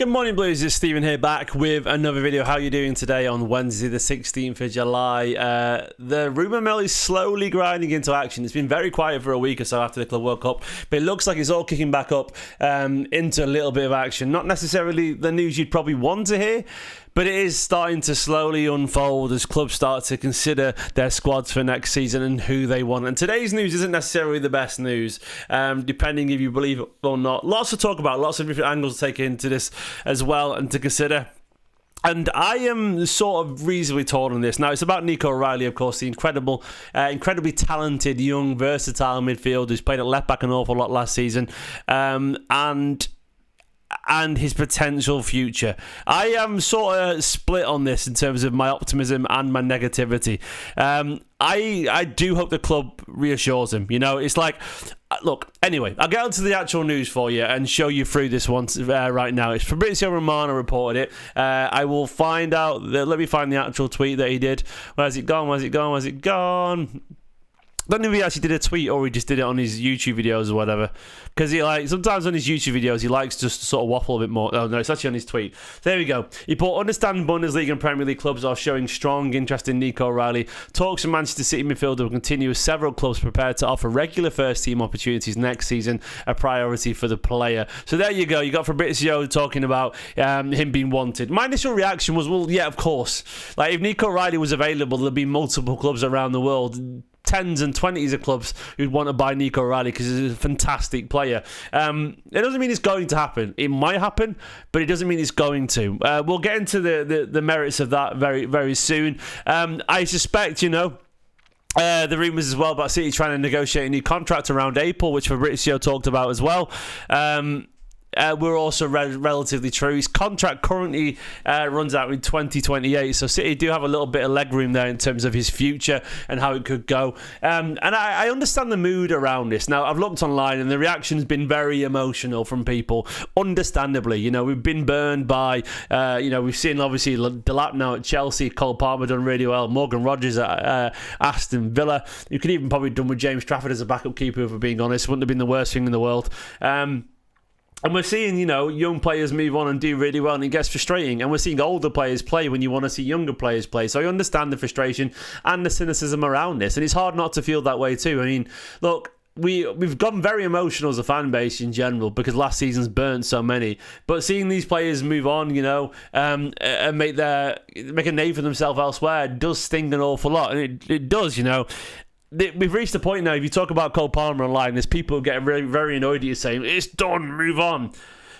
Good morning, Blues. It's Stephen here, back with another video. How are you doing today on Wednesday the 16th of July? The rumour mill is slowly grinding into action. It's been very quiet for a week or so after the Club World Cup, but it looks like it's all kicking back up into a little bit of action. Not necessarily the news you'd probably want to hear, but it is starting to slowly unfold as clubs start to consider their squads for next season and who they want. And today's news isn't necessarily the best news, depending if you believe it or not. Lots to talk about, lots of different angles to take into this as well and to consider. And I am sort of reasonably torn on this. Now, it's about Nico O'Reilly, of course, the incredibly talented, young, versatile midfielder who's played at left back an awful lot last season. And his potential future. I am sort of split on this in terms of my optimism and my negativity. I do hope the club reassures him. You know, it's like, look, anyway, I'll get onto the actual news for you and show you through this one right now. It's Fabrizio Romano reported it. I will find out, let me find the actual tweet that he did. Where's it gone? I don't know if he actually did a tweet or he just did it on his YouTube videos or whatever. Because he sometimes on his YouTube videos he likes just to sort of waffle a bit more. Oh no, it's actually on his tweet. There we go. He put, understand Bundesliga and Premier League clubs are showing strong interest in Nico O'Reilly. Talks from Manchester City midfielder will continue with several clubs prepared to offer regular first team opportunities next season, a priority for the player. So there you go. You got Fabrizio talking about him being wanted. My initial reaction was, well, yeah, of course. Like, if Nico O'Reilly was available, there'd be multiple clubs around the world, tens and 20s of clubs who'd want to buy Nico O'Reilly because he's a fantastic player. It doesn't mean it's going to happen. It might happen, but it doesn't mean it's going to. We'll get into the merits of that very, very soon. I suspect, the rumours as well about City trying to negotiate a new contract around April, which Fabrizio talked about as well. We're also relatively true. His contract currently runs out in 2028, so City do have a little bit of leg room there in terms of his future and how it could go. And I understand the mood around this. Now, I've looked online and the reaction's been very emotional from people, understandably. We've been burned by, we've seen obviously Delap now at Chelsea, Cole Palmer done really well, Morgan Rogers at Aston Villa. You could even probably done with James Trafford as a backup keeper, if we're being honest. Wouldn't have been the worst thing in the world. And we're seeing, young players move on and do really well, and it gets frustrating. And we're seeing older players play when you want to see younger players play. So I understand the frustration and the cynicism around this. And it's hard not to feel that way too. I mean, look, we've gone very emotional as a fan base in general because last season's burnt so many. But seeing these players move on, and make a name for themselves elsewhere does sting an awful lot. And it does, We've reached a point now, if you talk about Cole Palmer online, there's people who get very, very annoyed at you saying, it's done, move on.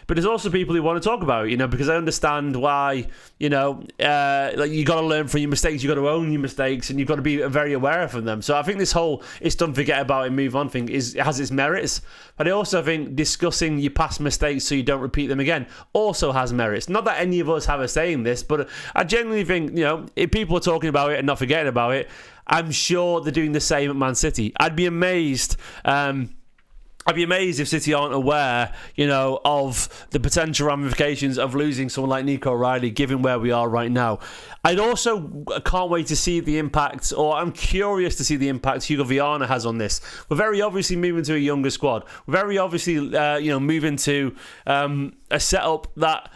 But there's also people who want to talk about it, because I understand why, you got to learn from your mistakes, you got to own your mistakes, and you've got to be very aware of them. So I think this whole it's done, forget about it, move on thing has its merits. But I also think discussing your past mistakes so you don't repeat them again also has merits. Not that any of us have a say in this, but I genuinely think, if people are talking about it and not forgetting about it, I'm sure they're doing the same at Man City. I'd be amazed if City aren't aware, of the potential ramifications of losing someone like Nico O'Reilly, given where we are right now. I can't wait to see the impact, or I'm curious to see the impact Hugo Viana has on this. We're very obviously moving to a younger squad. We're very obviously, moving to a setup that...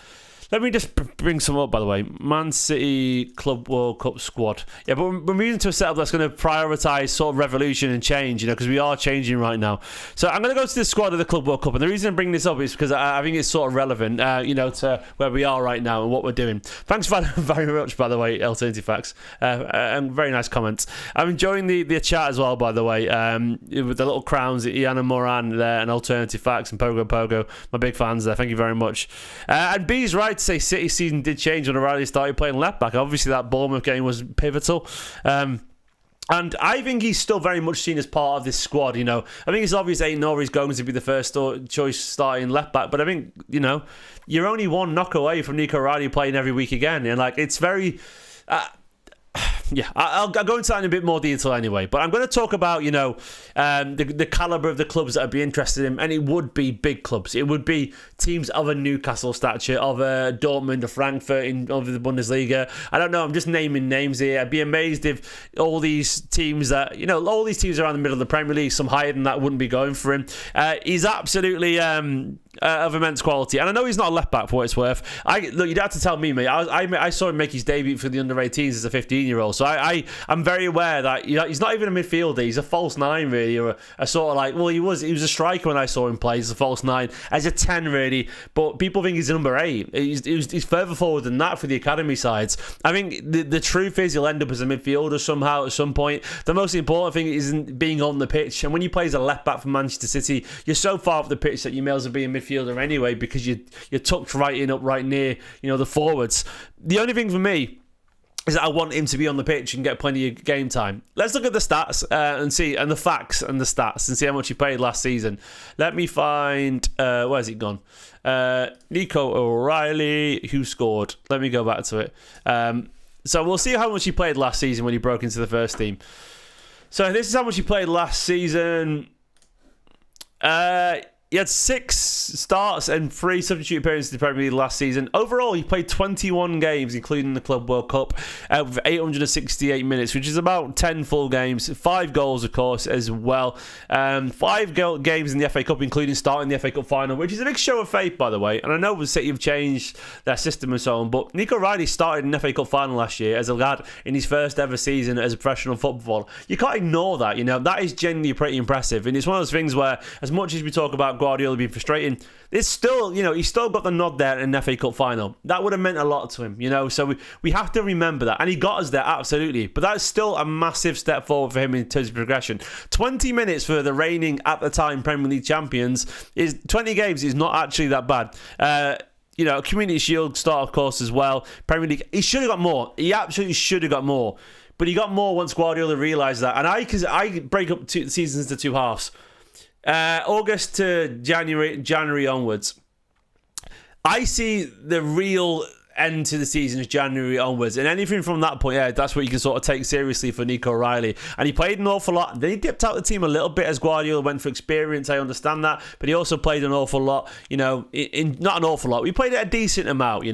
Let me just bring some up, by the way. Man City Club World Cup squad. Yeah, but we're moving to a setup that's going to prioritise sort of revolution and change, because we are changing right now. So I'm going to go to the squad of the Club World Cup. And the reason I'm bringing this up is because I think it's sort of relevant, to where we are right now and what we're doing. Thanks very much, by the way, Alternative Facts. And very nice comments. I'm enjoying the chat as well, by the way, with the little crowns, Ian and Moran there, and Alternative Facts and Pogo. My big fans there. Thank you very much. And B's right to say City season did change when O'Reilly started playing left back. Obviously that Bournemouth game was pivotal, and I think he's still very much seen as part of this squad. I think it's obvious Aït is going to be the first choice starting left back, but I think you're only one knock away from Nico O'Reilly playing every week again, and it's very yeah, I'll go into that in a bit more detail anyway. But I'm going to talk about, the calibre of the clubs that I'd be interested in. And it would be big clubs. It would be teams of a Newcastle stature, of a Dortmund, a Frankfurt of the Bundesliga. I don't know. I'm just naming names here. I'd be amazed if all these teams that, all these teams around the middle of the Premier League, some higher than that, wouldn't be going for him. He's absolutely... of immense quality. And I know he's not a left back for what it's worth. Look, you'd have to tell me, mate. I saw him make his debut for the under-18s as a 15-year-old. So I'm very aware that he's not even a midfielder. He's a false 9, really, or a sort of like, well, he was a striker when I saw him play. He's a false 9, as a 10, really. But people think he's a number 8. He's further forward than that for the academy sides. I think the truth is he'll end up as a midfielder somehow at some point. The most important thing isn't being on the pitch. And when you play as a left back for Manchester City, you're so far off the pitch that you may as well be a midfielder anyway, because you're tucked up right near the forwards. The only thing for me is that I want him to be on the pitch and get plenty of game time. Let's look at the stats and the facts and the stats and see how much he played last season. Let me find where's it gone? Nico O'Reilly, who scored? Let me go back to it. So we'll see how much he played last season when he broke into the first team. So this is how much he played last season. He had 6 starts and 3 substitute appearances in the Premier League last season. Overall, he played 21 games, including the Club World Cup, with 868 minutes, which is about 10 full games. 5 goals, of course, as well. 5 games in the FA Cup, including starting the FA Cup final, which is a big show of faith, by the way. And I know City have changed their system and so on, but Nico O'Reilly started in the FA Cup final last year as a lad in his first ever season as a professional footballer. You can't ignore that, That is genuinely pretty impressive. And it's one of those things where, as much as we talk about Guardiola being frustrating, it's still, he's still got the nod there in the FA Cup final. That would have meant a lot to him, so we have to remember that. And he got us there, absolutely. But that's still a massive step forward for him in terms of progression. 20 minutes for the reigning, at the time, Premier League champions, 20 games is not actually that bad. Community Shield start, of course, as well. Premier League, he should have got more. He absolutely should have got more. But he got more once Guardiola realised that. And I break up the seasons into 2 halves. August to January onwards. I see the real end to the season as January onwards, and anything from that point, that's what you can sort of take seriously for Nico O'Reilly. And he played an awful lot. Then he dipped out the team a little bit as Guardiola went for experience. I understand that, but he also played an awful lot. Not an awful lot. We played a decent amount.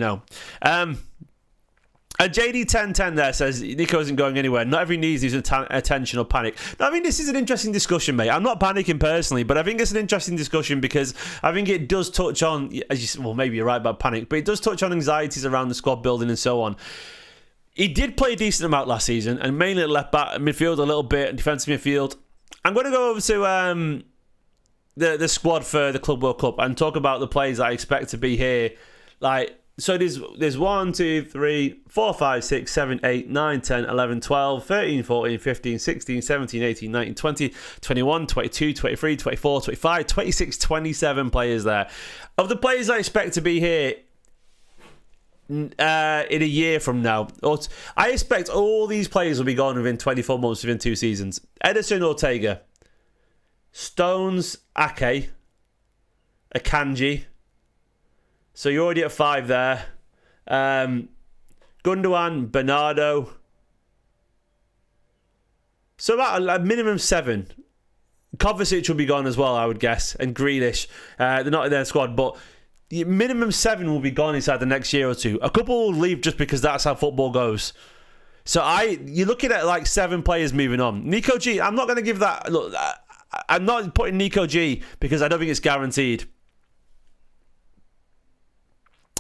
JD1010 there says Nico isn't going anywhere. Not every needs his attention or panic. Now, I mean, this is an interesting discussion, mate. I'm not panicking personally, but I think it's an interesting discussion because I think it does touch on, maybe you're right about panic, but it does touch on anxieties around the squad building and so on. He did play a decent amount last season, and mainly at left back, midfield a little bit, defensive midfield. I'm going to go over to the squad for the Club World Cup and talk about the players I expect to be here. So there's 1, 2, 3, 4, 5, 6, 7, 8, 9, 10, 11, 12, 13, 14, 15, 16, 17, 18, 19, 20, 21, 22, 23, 24, 25, 26, 27 players there. Of the players I expect to be here in a year from now, I expect all these players will be gone within 24 months, within 2 seasons. Ederson, Ortega, Stones, Ake, Akanji. So you're already at 5 there. Gundogan, Bernardo. So about a minimum 7. Kovacic will be gone as well, I would guess, and Grealish. They're not in their squad, but minimum 7 will be gone inside the next year or 2. A couple will leave just because that's how football goes. So you're looking at 7 players moving on. Nico G, I'm not going to give that. Look, I'm not putting Nico G because I don't think it's guaranteed.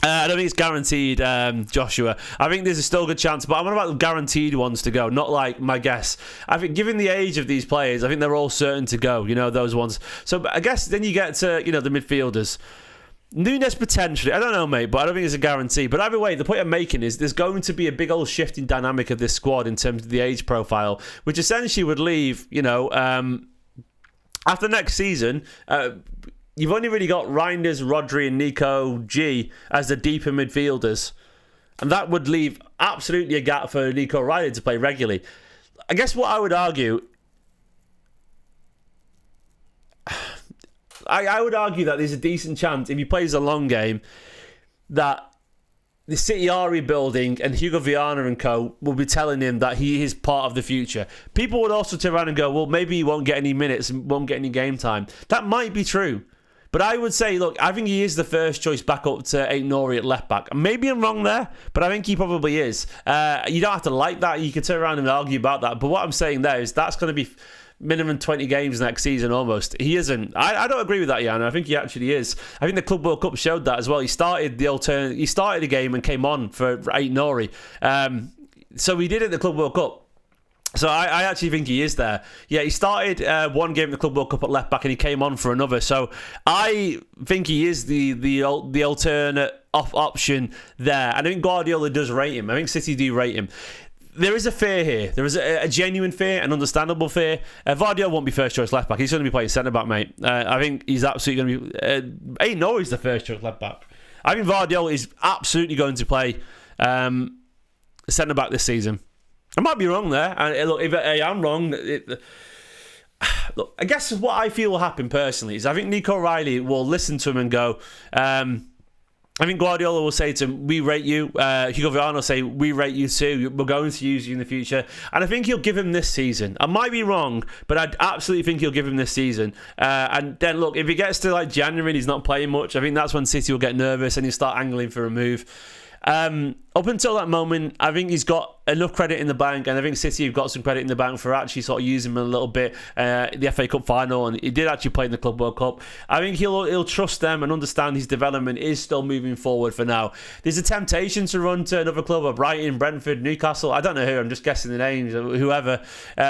I don't think it's guaranteed, Joshua. I think there's still a good chance, but I'm on about guaranteed ones to go, not like my guess. I think given the age of these players, I think they're all certain to go, those ones. So I guess then you get to, the midfielders. Nunes potentially, I don't know, mate, but I don't think it's a guarantee. But either way, the point I'm making is there's going to be a big old shift in dynamic of this squad in terms of the age profile, which essentially would leave, after next season, you've only really got Reinders, Rodri and Nico G as the deeper midfielders. And that would leave absolutely a gap for Nico O'Reilly to play regularly. I guess what I would argue... I would argue that there's a decent chance, if he plays a long game, that the City are rebuilding and Hugo Viana and co will be telling him that he is part of the future. People would also turn around and go, well, maybe he won't get any minutes and won't get any game time. That might be true. But I would say, look, I think he is the first choice back up to Aït-Nouri at left back. Maybe I'm wrong there, but I think he probably is. You don't have to like that. You can turn around and argue about that. But what I'm saying there is that's going to be minimum 20 games next season almost. He isn't. I don't agree with that, Jan. I think he actually is. I think the Club World Cup showed that as well. He started the game and came on for Ederson. So he did it at the Club World Cup. So I actually think he is there. Yeah, he started one game in the Club World Cup at left back and he came on for another. So I think he is the alternate option there. And I think Guardiola does rate him. I think City do rate him. There is a fear here. There is a genuine fear, an understandable fear. Vardy won't be first choice left back. He's going to be playing centre back, mate. I think he's absolutely going to be. Ain't no, he's the first choice left back. I think Vardy is absolutely going to play centre back this season. I might be wrong there. And look, if I am wrong, look, I guess what I feel will happen personally is I think Nico O'Reilly will listen to him and go. I think Guardiola will say to him, we rate you. Hugo Villanueva will say, we rate you too. We're going to use you in the future. And I think he'll give him this season. I might be wrong, but I absolutely think he'll give him this season. And then, look, if he gets to like January and he's not playing much, I think that's when City will get nervous and he'll start angling for a move. Up until that moment, I think he's got enough credit in the bank, and I think City have got some credit in the bank for actually sort of using him a little bit in the FA Cup final, and he did actually play in the Club World Cup. I think he'll trust them and understand his development is still moving forward for now. There's a temptation to run to another club, or Brighton, Brentford, Newcastle, I don't know who, I'm just guessing the names, whoever,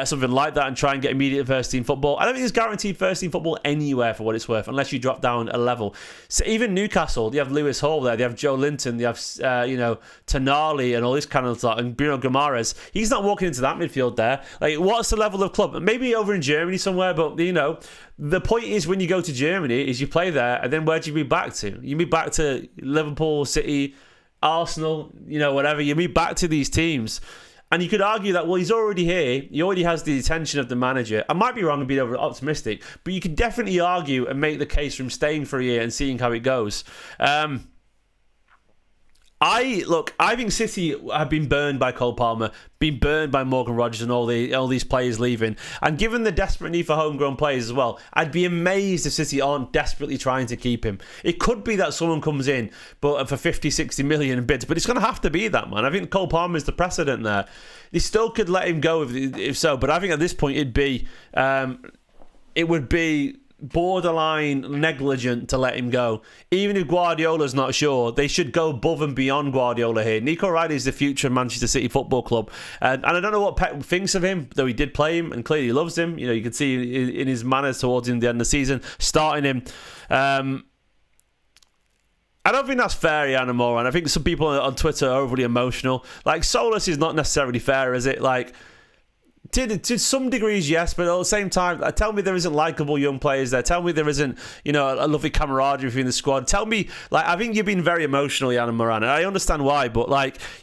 something like that, and try and get immediate first team football. I don't think there's guaranteed first team football anywhere for what it's worth, unless you drop down a level. So even Newcastle, they have Lewis Hall there, they have Joe Linton, they have Tonali and all this kind of stuff, and Bruno Guimaraes. He's not walking into that midfield there. Like, what's the level of club? Maybe over in Germany somewhere, but the point is when you go to Germany is you play there, and then where do you move back to? You move back to Liverpool, City, Arsenal, whatever. You move back to these teams. And you could argue that, well, he's already here. He already has the attention of the manager. I might be wrong and be over optimistic, but you could definitely argue and make the case for him staying for a year and seeing how it goes. I think City have been burned by Cole Palmer, been burned by Morgan Rodgers and all these players leaving. And given the desperate need for homegrown players as well, I'd be amazed if City aren't desperately trying to keep him. It could be that someone comes in but for 50, 60 million bids, but it's going to have to be that, man. I think Cole Palmer is the precedent there. They still could let him go if so, but I think at this point it would be borderline negligent to let him go. Even if Guardiola's not sure, they should go above and beyond Guardiola here. Nico O'Reilly is the future of Manchester City Football Club, and I don't know what Pep thinks of him, though he did play him and clearly loves him. You can see in his manners towards him at the end of the season, starting him. I don't think that's fair, Jan Moore, and I think some people on Twitter are overly emotional. Like, Solus is not necessarily fair, is it? Like, to some degrees, yes, but at the same time, tell me there isn't likeable young players there. Tell me there isn't, a lovely camaraderie between the squad. Tell me, I think you've been very emotional, Jan Moran, and I understand why, but,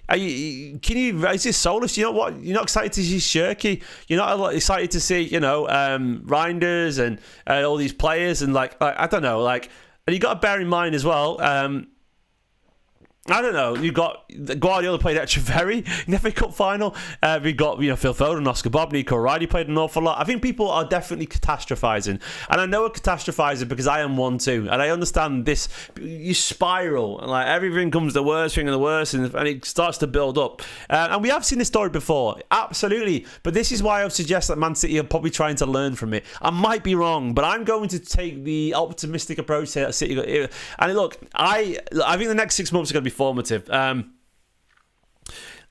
is this Solus? You know what? You're not excited to see Shirky. You're not excited to see, Reinders and all these players, and, I don't know, and you got to bear in mind as well, I don't know. You got Guardiola played Echeverri in the FA Cup final. We got Phil Foden, Oscar Bob, Nico O'Reilly played an awful lot. I think people are definitely catastrophising, and I know a catastrophiser because I am one too. And I understand this. You spiral, and everything comes the worst thing and the worst, and it starts to build up. And we have seen this story before, absolutely. But this is why I would suggest that Man City are probably trying to learn from it. I might be wrong, but I'm going to take the optimistic approach here at City. And look, I think the next 6 months are going to be formative.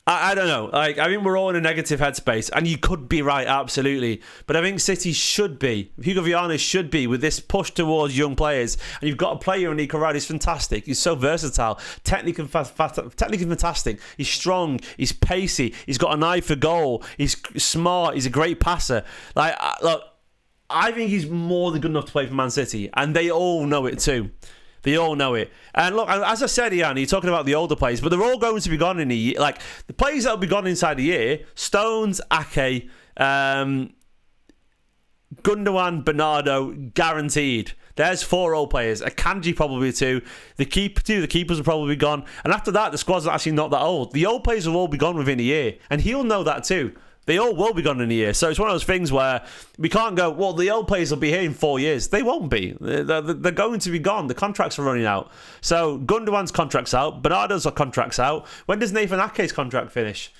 I don't know. I think we're all in a negative headspace, and you could be right, absolutely. But I think City should be, Hugo Villanueva should be, with this push towards young players. And you've got a player in Nico O'Reilly. He's fantastic. He's so versatile, technically fantastic. He's strong. He's pacey. He's got an eye for goal. He's smart. He's a great passer. Look, I think he's more than good enough to play for Man City, and they all know it too. They all know it. And look, as I said, Ian, you're talking about the older players, but they're all going to be gone in a year. The players that will be gone inside a year, Stones, Ake, Gundogan, Bernardo, guaranteed. There's 4 old players. Akanji probably 2. The keepers will probably be gone. And after that, the squad's actually not that old. The old players will all be gone within a year. And he'll know that too. They all will be gone in a year. So it's one of those things where we can't go, well, the old players will be here in 4 years. They won't be. They're going to be gone. The contracts are running out. So Gundogan's contract's out. Bernardo's contract's out. When does Nathan Ake's contract finish?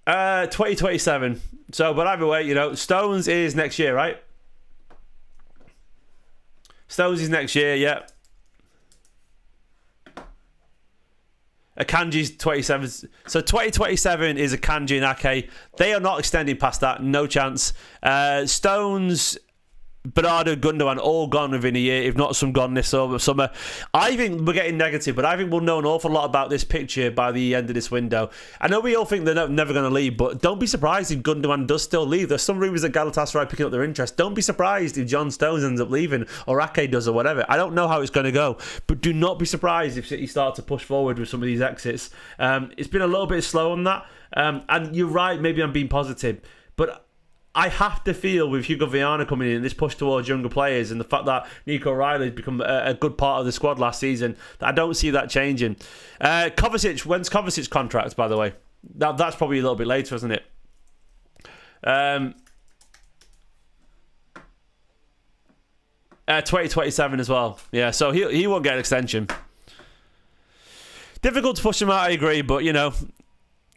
2027. So, but either way, Stones is next year, right? Stones is next year, yeah. Akanji's 27. So 2027 is Akanji and Ake. They are not extending past that. No chance. Stones, Bernardo, Gundogan, all gone within a year, if not some gone this summer. I think we're getting negative, but I think we'll know an awful lot about this picture by the end of this window. I know we all think they're never going to leave, but don't be surprised if Gundogan does still leave. There's some rumours that Galatasaray picking up their interest. Don't be surprised if John Stones ends up leaving, or Ake does, or whatever. I don't know how it's going to go, but do not be surprised if City start to push forward with some of these exits. It's been a little bit slow on that, and you're right, maybe I'm being positive, but I have to feel with Hugo Viana coming in and this push towards younger players and the fact that Nico O'Reilly has become a good part of the squad last season, that I don't see that changing. Kovacic, when's Kovacic's contract, by the way? That's probably a little bit later, isn't it? 2027 as well. Yeah, so he won't get an extension. Difficult to push him out, I agree, but, you're going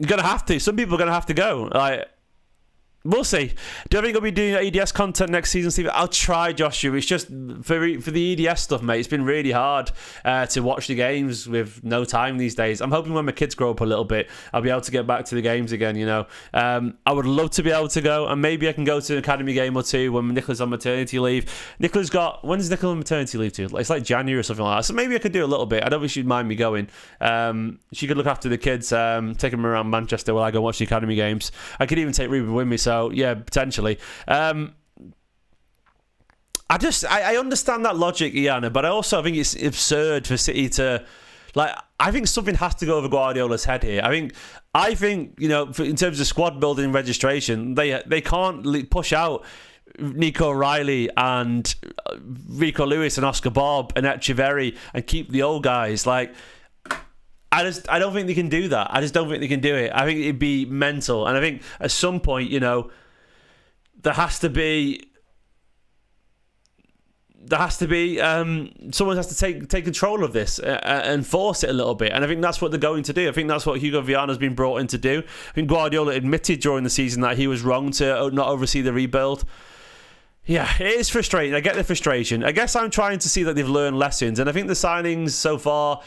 to have to. Some people are going to have to go. We'll see. Do I think I'll be doing EDS content next season, Steve? I'll try, Joshua. It's just for the EDS stuff, mate. It's been really hard to watch the games with no time these days. I'm hoping when my kids grow up a little bit, I'll be able to get back to the games again. I would love to be able to go, and maybe I can go to an academy game or two when Nicola's on maternity leave. When's Nicola on maternity leave to? It's like January or something like that. So maybe I could do a little bit. I don't think she'd mind me going. She could look after the kids, take them around Manchester while I go watch the academy games. I could even take Ruben with me. So yeah, potentially. I understand that logic, Iana, but I also think it's absurd for City to I think something has to go over Guardiola's head here. I think in terms of squad building registration, they can't push out Nico O'Reilly and Rico Lewis and Oscar Bob and Echeverri and keep the old guys. I don't think they can do that. I just don't think they can do it. I think it'd be mental. And I think at some point, there has to be someone has to take control of this and force it a little bit. And I think that's what they're going to do. I think that's what Hugo Viana's been brought in to do. I think Guardiola admitted during the season that he was wrong to not oversee the rebuild. Yeah, it is frustrating. I get the frustration. I guess I'm trying to see that they've learned lessons. And I think the signings so far,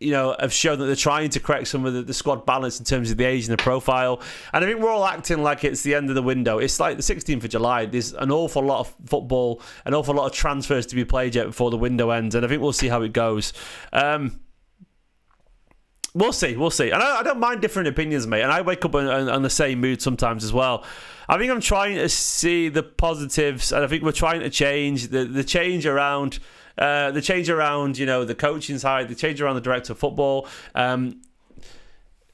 have shown that they're trying to correct some of the squad balance in terms of the age and the profile. And I think we're all acting like it's the end of the window. It's like the 16th of July. There's an awful lot of football, an awful lot of transfers to be played yet before the window ends. And I think we'll see how it goes. We'll see. And I don't mind different opinions, mate. And I wake up on the same mood sometimes as well. I think I'm trying to see the positives, and I think we're trying to change the change around, the coaching side, the change around the director of football.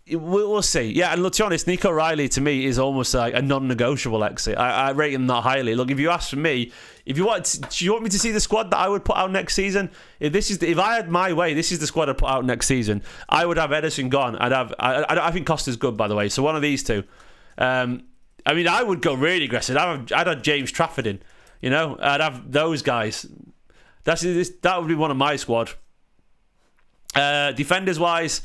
We'll see. Yeah, and look, to be honest, Nico O'Reilly to me is almost like a non-negotiable exit. I rate him that highly. Look, if you ask for me, do you want me to see the squad that I would put out next season? If I had my way, this is the squad I'd put out next season. I would have Ederson gone. I think Costa's good, by the way. So one of these two. I would go really aggressive. I'd have James Trafford in. I'd have those guys. That would be one of my squad. Defenders wise,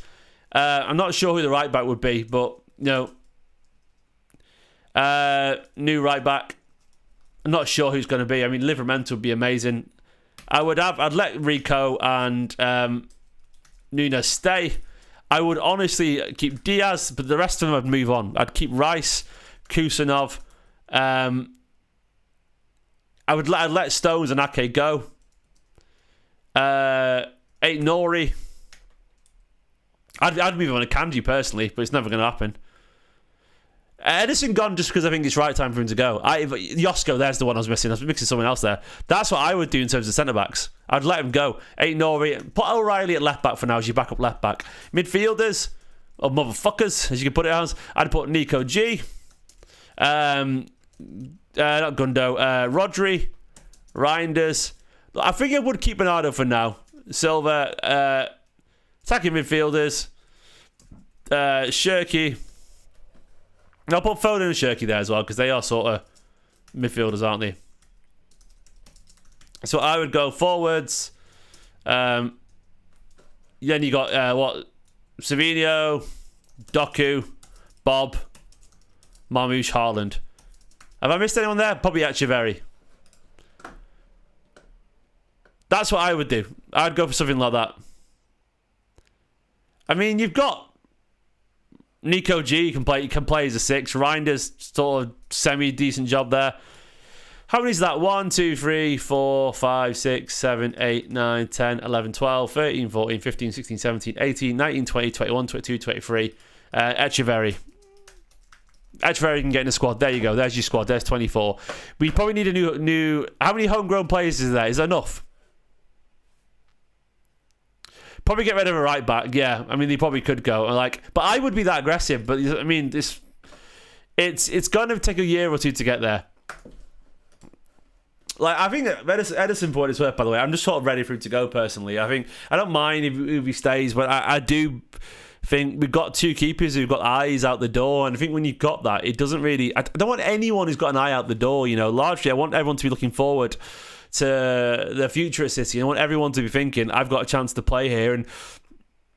I'm not sure who the right back would be, but new right back. I'm not sure who's going to be. Livramento would be amazing. I'd let Rico and Nunes stay. I would honestly keep Diaz, but the rest of them I'd move on. I'd keep Rice, Kusanov. I'd let Stones and Ake go. Nori. I'd move on to Kanji personally, but it's never going to happen. Ederson gone just because I think it's right time for him to go. Josko, there's the one I was missing. I was mixing someone else there. That's what I would do in terms of centre-backs. I'd let him go. Nori. Put O'Reilly at left-back for now as your backup left-back. Midfielders, or motherfuckers, as you can put it as, I'd put Nico G. Not Gundo. Rodri. Reinders. I think I would keep Bernardo for now. Silva. Attacking midfielders. Shirky. I'll put Foden and Shirky there as well, because they are sort of midfielders, aren't they? So I would go forwards. Then you got Savinho, Doku, Bob, Marmoush, Haaland. Have I missed anyone there? Probably Echeverry. That's what I would do. I'd go for something like that. I mean, you've got Nico G can play as a 6. Reinder's sort of semi-decent job there. How many is that? 1, 2, 3, 4, 5, 6, 7, 8, 9, 10, 11, 12, 13, 14, 15, 16, 17, 18, 19, 20, 21, 22, 23. Echeverry. Echeverry can get in the squad. There you go. There's your squad. There's 24. We probably need a new. How many homegrown players is there? Is there enough? Probably get rid of a right back. Yeah, I mean they probably could go. But I would be that aggressive. But I mean it's going to take a year or two to get there. I think Ederson, for what it's worth, by the way, I'm just sort of ready for him to go personally. I don't mind if he stays, but I do think we've got 2 keepers who've got eyes out the door, and I think when you've got that, it doesn't really. I don't want anyone who's got an eye out the door. Largely, I want everyone to be looking forward to the future at City. I want everyone to be thinking, I've got a chance to play here. And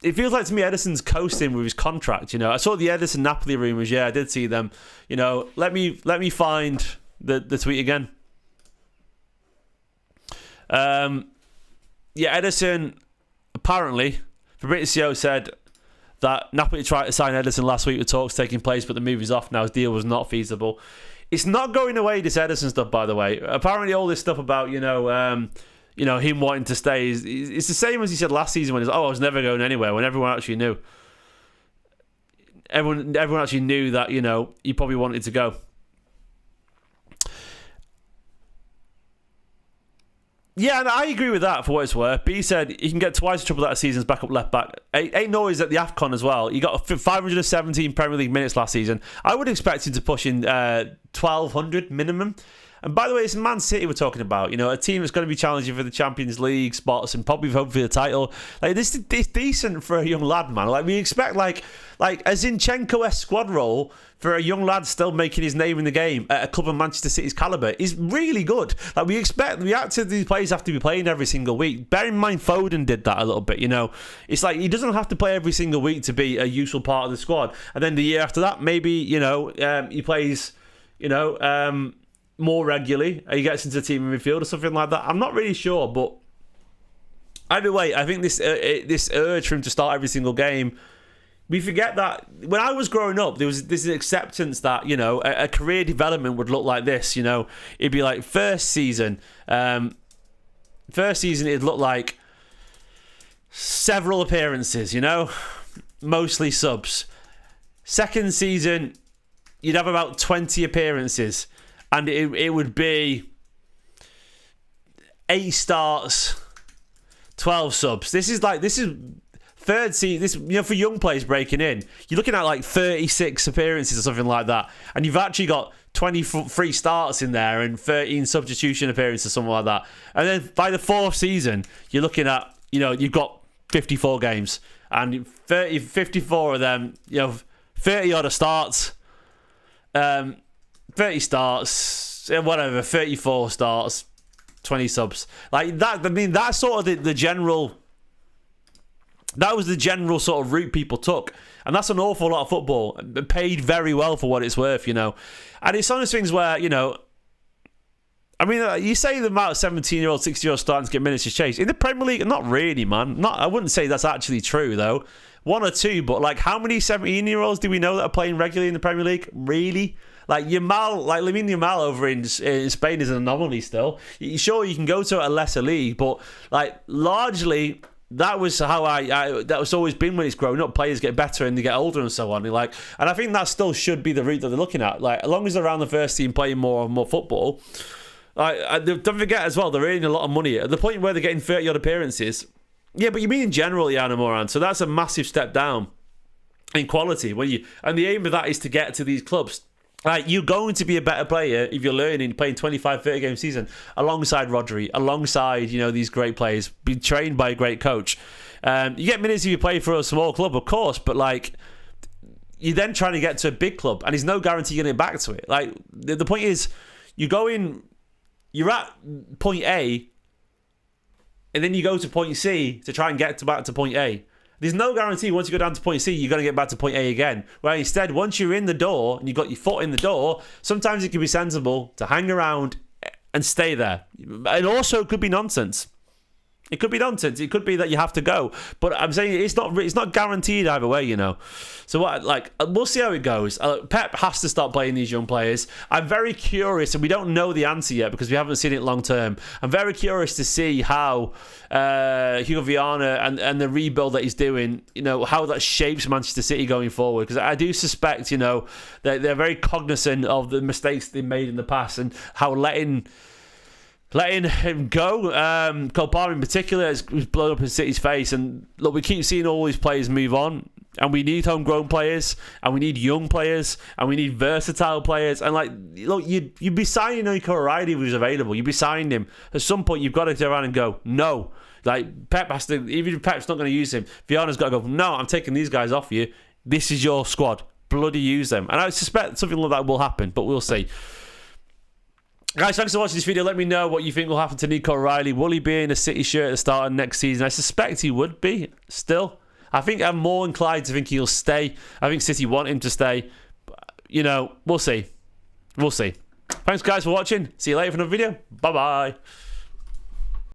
it feels like to me Ederson's coasting with his contract. I saw the Ederson Napoli rumours. Yeah, I did see them. Let me find the tweet again. Ederson apparently, Fabrizio said that Napoli tried to sign Ederson last week with talks taking place, but the move is off now. His deal was not feasible. It's not going away, this Ederson stuff, by the way. Apparently all this stuff about, him wanting to stay, it's the same as he said last season when he was, I was never going anywhere, when everyone actually knew. Everyone actually knew that, he probably wanted to go. Yeah, and I agree with that for what it's worth. B said he can get twice the triple that season's backup left back. Ain't noise at the AFCON as well. He got 517 Premier League minutes last season. I would expect him to push in 1,200 minimum. And by the way, it's Man City we're talking about. A team that's going to be challenging for the Champions League spots and probably hoping for the title. This is decent for a young lad, man. We expect like a Zinchenko-esque squad role for a young lad still making his name in the game at a club of Manchester City's calibre is really good. We expect these players have to be playing every single week. Bear in mind, Foden did that a little bit. It's like he doesn't have to play every single week to be a useful part of the squad. And then the year after that, maybe he plays more regularly. He gets into the team in midfield or something like that. I'm not really sure, but either way, I think this urge for him to start every single game. We forget that when I was growing up, there was this acceptance that a career development would look like this. It'd be like first season, it'd look like several appearances. Mostly subs. Second season, you'd have about 20 appearances, and it would be 8 starts, 12 subs. This is third season. This for young players breaking in, you're looking at like 36 appearances or something like that, and you've actually got 23 starts in there and 13 substitution appearances, something like that. And then by the 4th season, you're looking at you've got 54 games, and 54 of them, 30 odd starts, 30 starts, whatever, 34 starts, 20 subs. Like that. I mean, that's sort of the general. That was the general sort of route people took. And that's an awful lot of football. Paid very well for what it's worth, And it's one of those things where, I mean, you say the amount of 17-year-old, 60-year-old starting to get minutes has changed. In the Premier League, not really, man. I wouldn't say that's actually true, though. 1 or 2, but how many 17-year-olds do we know that are playing regularly in the Premier League? Really? Lamine Yamal over in Spain is an anomaly still. Sure, you can go to a lesser league, but largely that was how that was always been when it's grown up. Players get better and they get older and so on. And I think that still should be the route that they're looking at. As long as they're around the first team playing more and more football. Don't forget as well, they're earning a lot of money at the point where they're getting 30 odd appearances. Yeah, but you mean in general, Yana Moran. So that's a massive step down in quality. And the aim of that is to get to these clubs. You're going to be a better player if you're learning, playing 25, 30 game season alongside Rodri, alongside, these great players, being trained by a great coach. You get minutes if you play for a small club, of course, but you're then trying to get to a big club, and there's no guarantee you're going to get back to it. The point is, you're at point A, and then you go to point C to try and get back to point A. There's no guarantee once you go down to point C, you're going to get back to point A again. Where instead, once you're in the door and you've got your foot in the door, sometimes it can be sensible to hang around and stay there. And also, it could be nonsense. It could be nonsense. It could be that you have to go. But I'm saying it's not guaranteed either way, you know. So what? Like, we'll see how it goes. Pep has to start playing these young players. I'm very curious, and we don't know the answer yet because we haven't seen it long term. I'm very curious to see how Hugo Viana and the rebuild that he's doing, you know, how that shapes Manchester City going forward. Because I do suspect, you know, they're very cognizant of the mistakes they made in the past and how letting him go, Kompany in particular, has blown up in City's face. And look, we keep seeing all these players move on, and we need homegrown players, and we need young players, and we need versatile players. And like, look, you'd be signing Nico O'Reilly if he was available. You'd be signing him. At some point, you've got to turn around and go, no. Like, Pep has to, even if Pep's not going to use him, Viana's got to go, no, I'm taking these guys off you. This is your squad. Bloody use them. And I suspect something like that will happen, but we'll see. Guys, thanks for watching this video. Let me know what you think will happen to Nico O'Reilly. Will he be in a City shirt at the start of next season? I suspect he would be, still. I think I'm more inclined to think he'll stay. I think City want him to stay. But, you know, we'll see. We'll see. Thanks, guys, for watching. See you later for another video. Bye-bye.